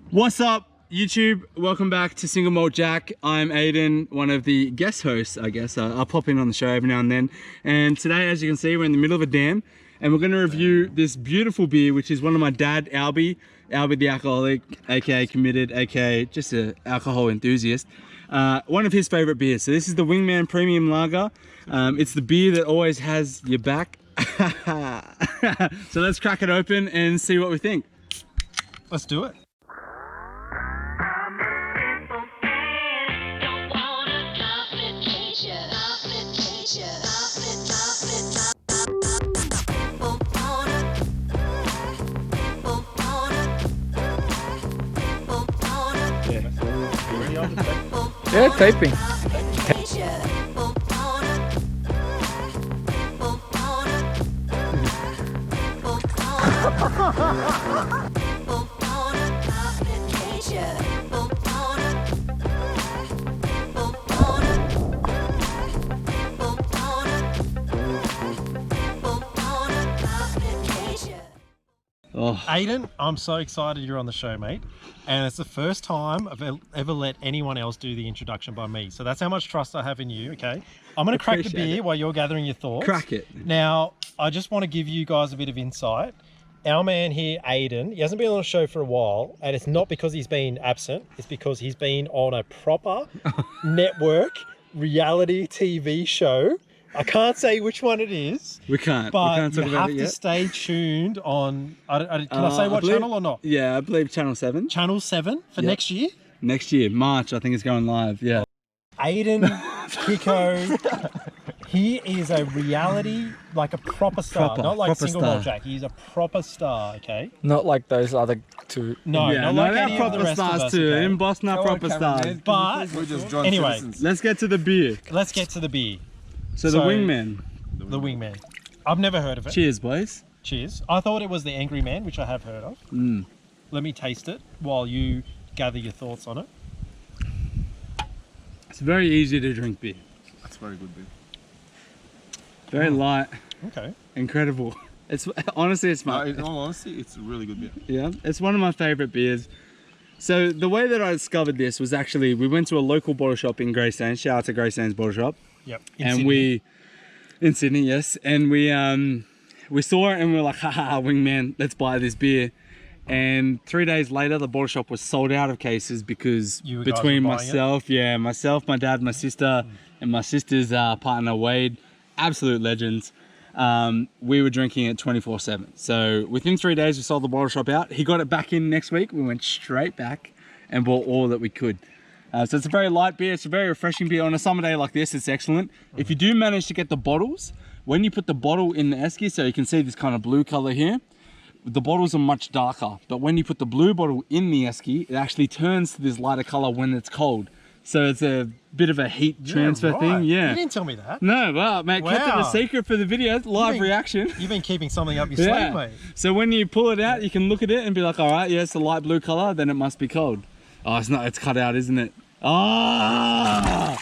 What's up, YouTube? Welcome back to Single Malt Jack. I'm Aiden, one of the guest hosts, I guess. I'll pop in on the show every now and then. And today, as you can see, we're in the middle of a dam, and we're going to review this beautiful beer, which is one of my dad, Albie the alcoholic, aka committed, aka just an alcohol enthusiast. One of his favorite beers. So this is the Wingman Premium Lager. It's the beer that always has your back. So let's crack it open and see what we think. Let's do it. Yeah, taping. Oh. Aiden, I'm so excited you're on the show, mate. And it's the first time I've ever let anyone else do the introduction by me. So that's how much trust I have in you, okay? I'm going to crack the beer while you're gathering your thoughts. Crack it. Now, I just want to give you guys a bit of insight. Our man here, Aiden, he hasn't been on the show for a while, and it's not because he's been absent. It's because he's been on a proper network reality TV show. I can't say which one it is. We can't. But we can't talk you about have it to yet. stay tuned on. Can I say what channel or not? Yeah, I believe Channel 7. Channel 7 for next year. Next year, March, I think it's going live. Yeah. Aiden Kiko, he is a reality, like a proper star, not like Single Malt Jack. He's a proper star, okay? Not like those other two. No, Yeah, not no, like they're any of the proper rest of stars us, too. okay? In Boston, are proper stars. But anyway, Let's get to the beer. let's get to the beer. So the Wingman. The Wingman. I've never heard of it. Cheers, boys. Cheers. I thought it was the Angry Man, which I have heard of. Let me taste it while you gather your thoughts on it. It's very easy to drink beer. That's very good beer. Very light. Okay. Incredible. It's honestly, it's my. In all honesty, it's a really good beer. Yeah, it's one of my favorite beers. So the way that I discovered this was actually we went to a local bottle shop in Greystanes. Shout out to Greystanes Bottle Shop. Yep. In Sydney, yes. And we saw it and we were like, haha, Wingman, let's buy this beer. And 3 days later, the bottle shop was sold out of cases because between myself, my dad, my sister, and my sister's partner, Wade, absolute legends, we were drinking it 24/7. So within 3 days, we sold the bottle shop out. He got it back in next week. We went straight back and bought all that we could. So it's a very light beer. It's a very refreshing beer. On a summer day like this, it's excellent. If you do manage to get the bottles, when you put the bottle in the esky, so you can see this kind of blue color here, the bottles are much darker. But when you put the blue bottle in the esky, it actually turns to this lighter color when it's cold. So it's a bit of a heat transfer thing. Yeah. You didn't tell me that. No, well, mate, kept it a secret for the video. Live reaction. You've been keeping something up your sleeve, mate. So when you pull it out, you can look at it and be like, all right, yeah, it's a light blue color, then it must be cold. Oh, it's not, it's cut out, isn't it? Ah!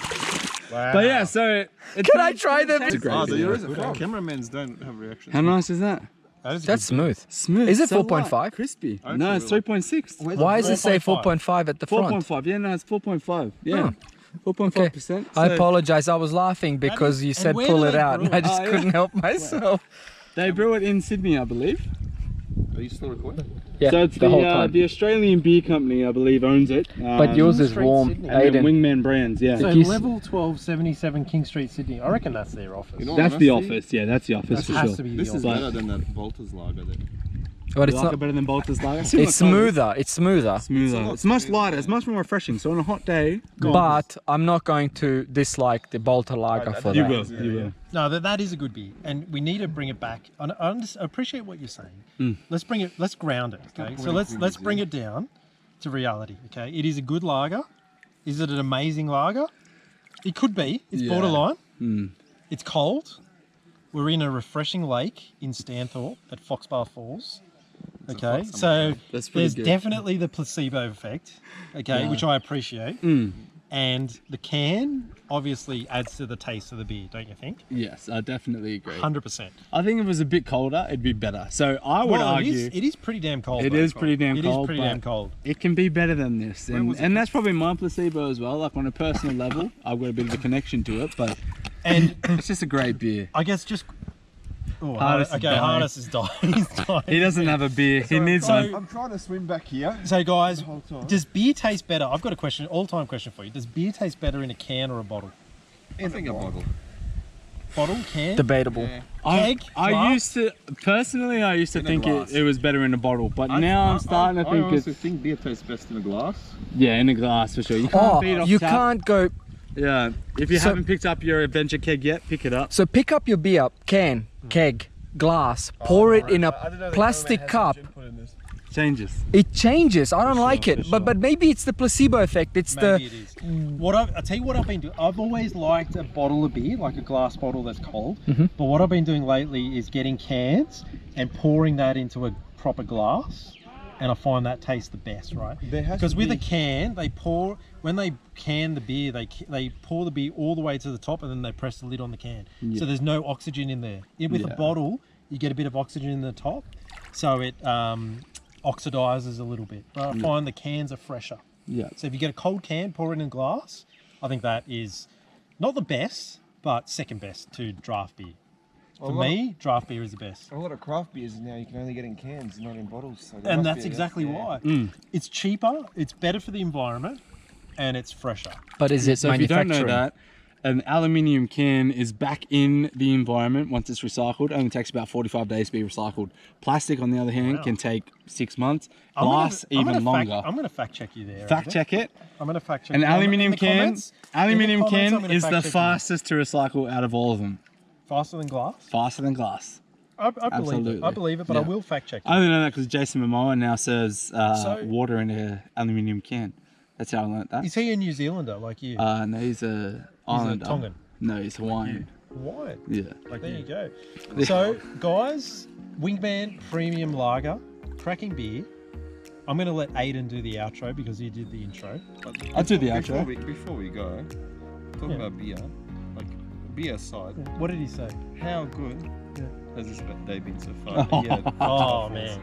Wow. But yeah, so... Can I try them? It's a great beer. Cameramans don't have reactions. How nice is that? That's smooth. Smooth. Is it so 4.5? light, crispy. No, it's 3.6. Why does it say 4.5 at the front? 4.5, yeah, no, it's 4.5, yeah. 4.5%. I apologize. I was laughing because you said pull it out and I just couldn't help myself. They brew it in Sydney, I believe. Are you still recording? Yeah, so it's the whole time. the Australian Beer Company, I believe, owns it. But yours is warm, and Aiden. Wingman Brands, yeah. So level 1277 King Street, Sydney. I reckon that's their office. You know, That's the office, yeah, that's the office for has sure. to be This the is office. better than that Bolter's Lager there. But it's Like not. it better than Bolter's Lager? It's smoother. It's smoother. Smoother. It's much lighter. It's much more refreshing. So on a hot day, But I'm not going to dislike the Bolter Lager for that. you will. You will. No, that is a good beer, and we need to bring it back. I appreciate what you're saying. Let's bring it. Let's ground it. Okay, so let's bring it down to reality. Okay, it is a good lager. Is it an amazing lager? It could be. It's borderline. It's cold. We're in a refreshing lake in Stanthorpe at Foxbar Falls. Okay, so That's pretty there's good. definitely the placebo effect. Okay, which I appreciate. And the can obviously adds to the taste of the beer, don't you think? Yes, I definitely agree. 100%. I think if it was a bit colder, it'd be better. So I would argue it is pretty damn cold. it though. is pretty damn It cold. is pretty but damn cold. It can be better than this, and that's probably my placebo as well. Like on a personal level, I've got a bit of a connection to it, but And it's just a great beer. I guess just. Oh, Hardest is dying. Hardest is dying. He's dying. He doesn't have a beer. He needs one. I'm trying to swim back here. So guys, whole time. does beer taste better? I've got a question, all-time question for you. Does beer taste better in a can or a bottle? I think a bottle. Bottle, can? Debatable. Yeah. Keg, I glass? used to personally, I used to In a think glass. it was better in a bottle, but now I'm starting to think I also it's think beer tastes best in a glass. in a glass for sure. You can't Oh, beat off you tap. can't go. Yeah, if you So- haven't picked up your adventure keg yet, pick it up. So pick up your beer, can, keg, glass, pour it in a plastic cup. Changes. It changes. I don't like for it, sure. but maybe it's the placebo effect. It's Maybe it is. I'll tell you what I've been doing. I've always liked a bottle of beer, like a glass bottle that's cold. But what I've been doing lately is getting cans and pouring that into a proper glass. And I find that tastes the best, right? There has Because to with be- a can, when they can the beer, they pour the beer all the way to the top and then they press the lid on the can. Yeah. So there's no oxygen in there. With a Yeah. bottle, you get a bit of oxygen in the top, so it oxidizes a little bit. But I find the cans are fresher. Yeah. So if you get a cold can, pour it in a glass, I think that is not the best, but second best to draft beer. For me, draft beer is the best. A lot of craft beers now you can only get in cans, not in bottles. So there And must that's be exactly yeah. why. It's cheaper, it's better for the environment, and it's fresher. But is it So if you don't manufacturing? know that, an aluminium can is back in the environment once it's recycled. It only takes about 45 days to be recycled. Plastic, on the other hand, can take 6 months. Glass, even longer. I'm going to fact check you there. Fact Adam. check it. I'm going to fact check An you. aluminium In the can, comments- in the aluminium comments, I'm can gonna is fact the check you. fastest to recycle out of all of them. Faster than glass? Faster than glass. I believe it. Absolutely. I believe it, but I Yeah. will fact check you. I only know that because Jason Momoa now serves So- water in an aluminium can. That's how I learned that. Is he a New Zealander like you? No, he's a He's a Islander. Tongan. No, he's Hawaiian. Why? Yeah. Like there you go. So, guys, Wingman Premium Lager, cracking beer. I'm going to let Aiden do the outro because he did the intro. But I'll do the before outro. Before we go, talk Yeah. about beer. Like beer aside, What did he say? how good Yeah. has this day been so far? Yeah. Oh man,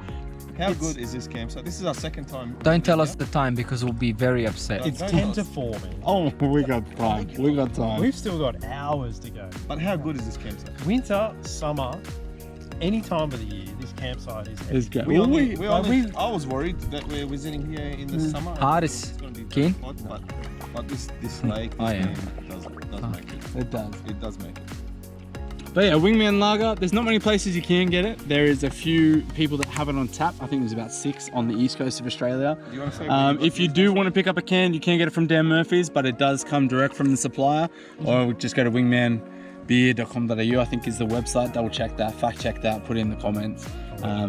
How good is this campsite? This is our second time. Don't tell us the time because we'll be very upset. it's Don't 10 tell to us. 4, man. Oh, we got time. We got time. We've still got hours to go. But how good is this campsite? Winter, summer, any time of the year, this campsite is. It's good. We Well, only, we- I was worried that we're visiting here in the summer. Hardest. It's going to be Keen? very hot, but this lake, this Oh, yeah. game does make it. It does. It does make it. But yeah, Wingman Lager, there's not many places you can get it. There is a few people that have it on tap. I think there's about 6 on the east coast of Australia. Do you want to say If you do want to pick up a can, you can get it from Dan Murphy's, but it does come direct from the supplier. Or just go to wingmanbeer.com.au, I think is the website. Double check that, fact check that, put it in the comments.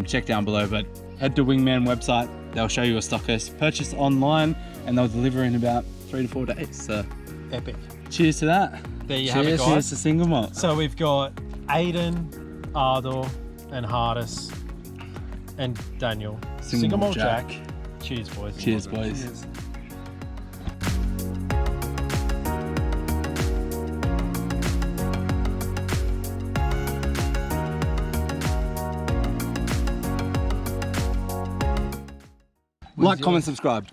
Check down below, but head to Wingman website. They'll show you a stock list. Purchase online and they'll deliver in about 3 to 4 days. So Epic. cheers to that. There you have it, Cheers guys. to single malt. So we've got Aiden, Ardor, and Hardis, and Daniel. Single Malt Jack. Jack. Cheers, boys. Cheers, boys. Cheers. Like, comment, subscribe.